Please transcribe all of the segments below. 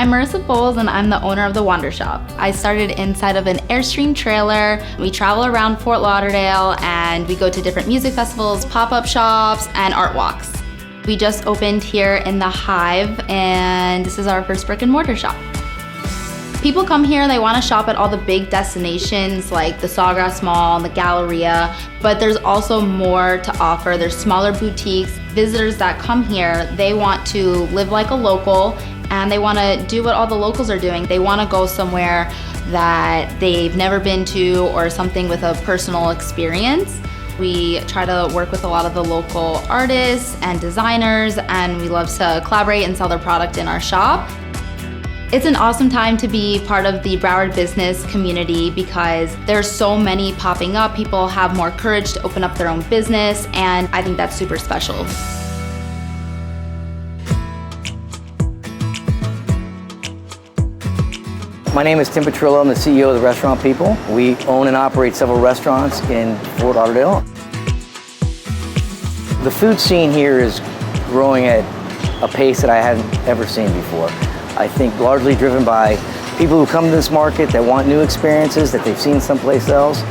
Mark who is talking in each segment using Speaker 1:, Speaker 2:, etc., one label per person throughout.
Speaker 1: I'm Marissa Bowles and I'm the owner of the Wander Shop. I started inside of an Airstream trailer. We travel around Fort Lauderdale and we go to different music festivals, pop-up shops, and art walks. We just opened here in the Hive and this is our first brick and mortar shop. People come here, they want to shop at all the big destinations like the Sawgrass Mall and the Galleria, but there's also more to offer. There's smaller boutiques. Visitors that come here, they want to live like a local and they want to do what all the locals are doing. They want to go somewhere that they've never been to or something with a personal experience. We try to work with a lot of the local artists and designers, and we love to collaborate and sell their product in our shop. It's an awesome time to be part of the Broward business community because there's so many popping up. People have more courage to open up their own business, and I think that's super special.
Speaker 2: My name is Tim Petrillo. I'm the CEO of the Restaurant People. We own and operate several restaurants in Fort Lauderdale. The food scene here is growing at a pace that I hadn't ever seen before. I think largely driven by people who come to this market that want new experiences that they've seen someplace else.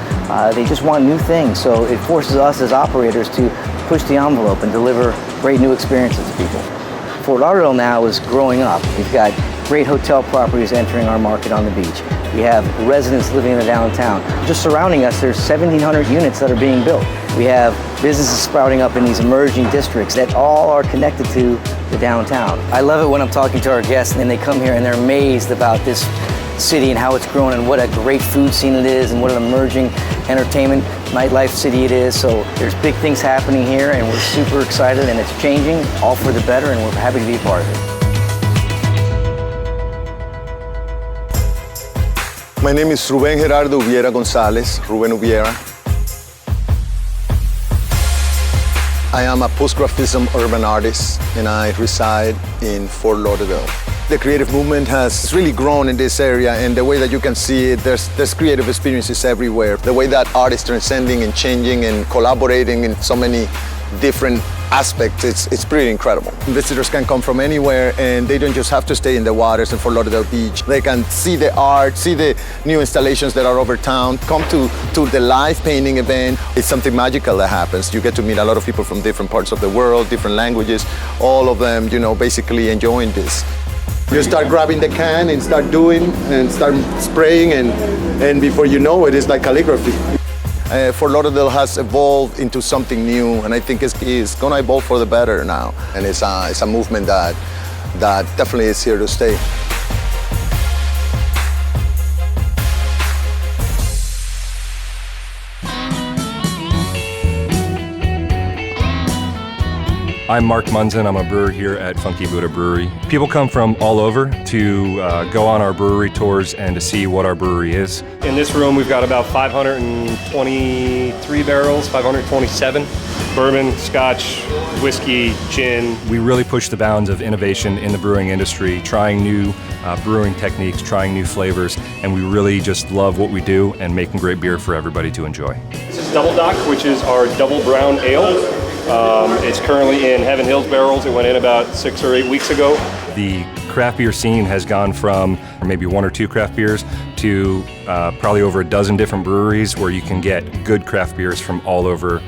Speaker 2: They just want new things, so it forces us as operators to push the envelope and deliver great new experiences to people. Fort Lauderdale now is growing up. We've got great hotel properties entering our market on the beach. We have residents living in the downtown. Just surrounding us, there's 1,700 units that are being built. We have businesses sprouting up in these emerging districts that all are connected to the downtown. I love it when I'm talking to our guests and they come here and they're amazed about this city and how it's grown and what a great food scene it is and what an emerging entertainment, nightlife city it is. So there's big things happening here and we're super excited and it's changing, all for the better, and we're happy to be a part of it.
Speaker 3: My name is Rubén Gerardo Ubiera González, Rubén Ubiera. I am a post-graphism urban artist and I reside in Fort Lauderdale. The creative movement has really grown in this area, and the way that you can see it, there's creative experiences everywhere. The way that art is transcending and changing and collaborating in so many different aspects, it's pretty incredible. Visitors can come from anywhere and they don't just have to stay in the waters in Fort Lauderdale Beach. They can see the art, see the new installations that are over town, come to the live painting event. It's something magical that happens. You get to meet a lot of people from different parts of the world, different languages, all of them, basically enjoying this. You start grabbing the can and start doing and start spraying and before you know it, it's like calligraphy. Fort Lauderdale has evolved into something new, and I think it's going to evolve for the better now. And it's a movement that definitely is here to stay.
Speaker 4: I'm Mark Munson. I'm a brewer here at Funky Buddha Brewery. People come from all over to go on our brewery tours and to see what our brewery is. In this room, we've got about 523 barrels, 527. Bourbon, Scotch, whiskey, gin. We really push the bounds of innovation in the brewing industry, trying new brewing techniques, trying new flavors, and we really just love what we do and making great beer for everybody to enjoy. This is Double Dock, which is our double brown ale. It's currently in Heaven Hills barrels. It went in about 6 or 8 weeks ago. The craft beer scene has gone from maybe 1 or 2 craft beers to probably over a dozen different breweries where you can get good craft beers from all over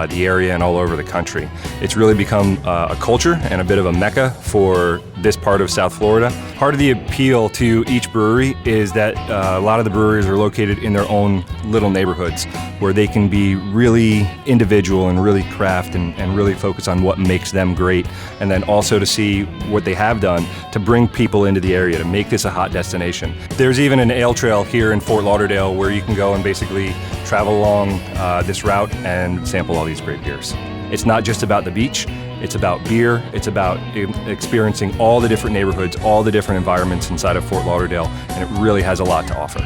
Speaker 4: the area and all over the country. It's really become a culture and a bit of a mecca for this part of South Florida. Part of the appeal to each brewery is that a lot of the breweries are located in their own little neighborhoods where they can be really individual and really craft and really focus on what makes them great, and then also to see what they have done to bring people into the area to make this a hot destination. There's even an ale trail here in Fort Lauderdale where you can go and basically travel along this route and sample all these great beers. It's not just about the beach, it's about beer, it's about experiencing all the different neighborhoods, all the different environments inside of Fort Lauderdale, and it really has a lot to offer.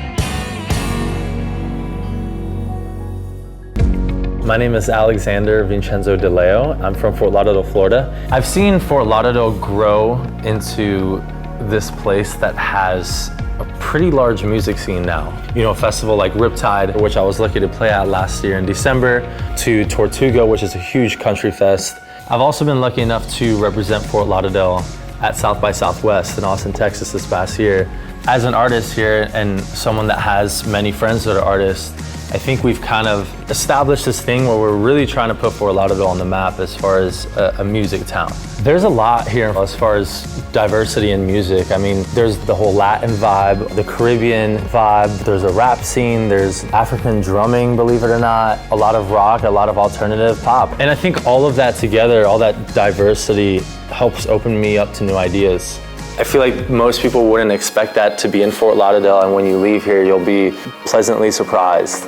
Speaker 5: My name is Alexander Vincenzo DeLeo. I'm from Fort Lauderdale, Florida. I've seen Fort Lauderdale grow into this place that has a pretty large music scene now. A festival like Riptide, which I was lucky to play at last year in December, to Tortuga, which is a huge country fest. I've also been lucky enough to represent Fort Lauderdale at South by Southwest in Austin, Texas this past year. As an artist here and someone that has many friends that are artists, I think we've kind of established this thing where we're really trying to put Fort Lauderdale on the map as far as a music town. There's a lot here as far as diversity in music. I mean, there's the whole Latin vibe, the Caribbean vibe, there's a rap scene, there's African drumming, believe it or not, a lot of rock, a lot of alternative pop. And I think all of that together, all that diversity helps open me up to new ideas. I feel like most people wouldn't expect that to be in Fort Lauderdale, and when you leave here, you'll be pleasantly surprised.